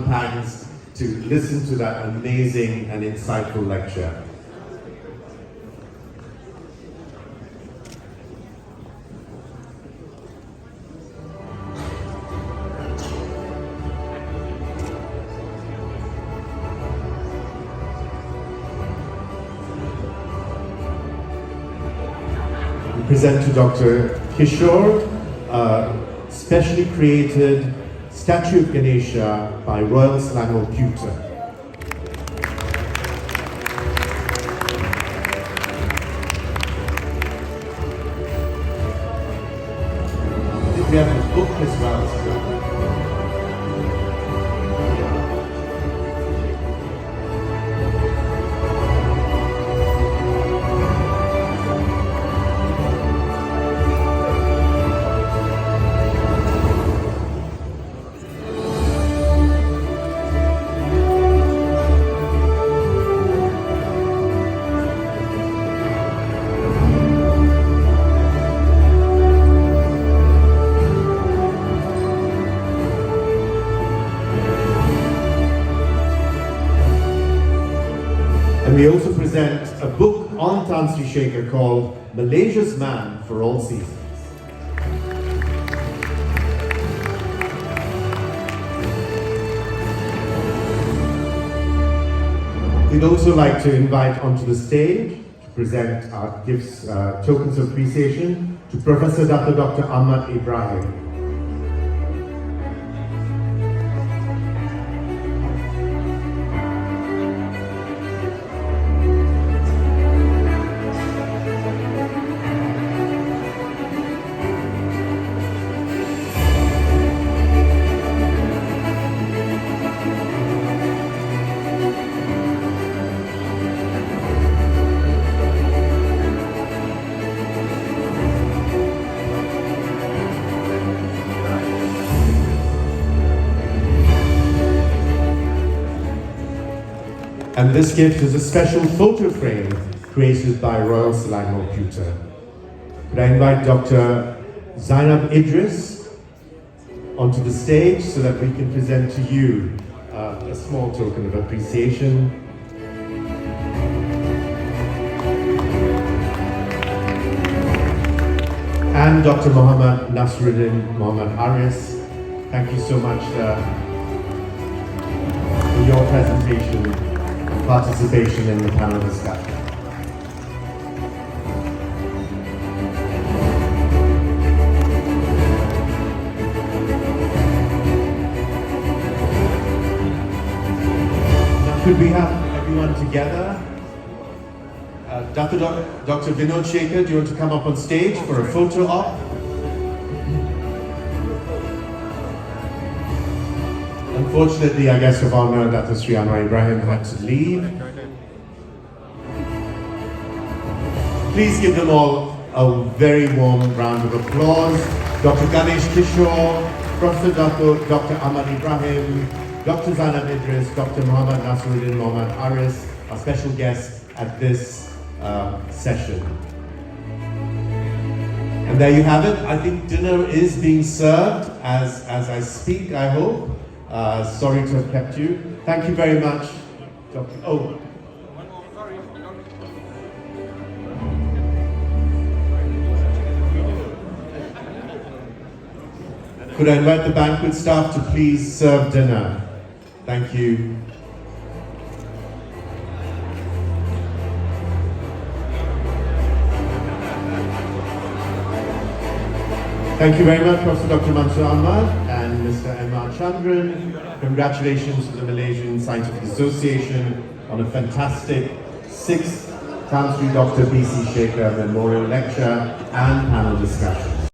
Thanks to listen to that amazing and insightful lecture. We present to Dr. Kishore, specially created statue of Ganesha by Royal Selangor Pewter. I think we have a book as well. And we also present a book on Tan Sri Sekhar called Malaysia's Man for All Seasons. We'd also like to invite onto the stage to present our gifts, tokens of appreciation to Professor Dato Dr. Ahmad Ibrahim. And this gift is a special photo frame created by Royal Selangor Pewter. Could I invite Dr. Zainab Idris onto the stage so that we can present to you a small token of appreciation. And Dr. Muhammad Nasruddin Muhammad Aris, thank you so much for your presentation and participation in the panel discussion. Now, could we have everyone together? Dr. Vinod Sekhar, do you want to come up on stage for a photo op? Unfortunately, our guest of honor, Dato Sri Anwar Ibrahim, had to leave. Please give them all a very warm round of applause. Dr. Ganesh Kishore, Professor Dato, Dr. Ahmad Ibrahim, Dr. Zainab Idris, Dr. Muhammad Nasruddin Muhammad Aris, our special guests at this session. And there you have it. I think dinner is being served as I speak, I hope. Sorry to have kept you. Thank you very much, Dr. Oh. Could I invite the banquet staff to please serve dinner? Thank you. Thank you very much, Professor Dr. Mansur Ahmad and Mr. M. R. Chandran. Congratulations to the Malaysian Scientific Association on a fantastic 6th Tan Sri Dr. B.C. Sekhar Memorial Lecture and panel discussion.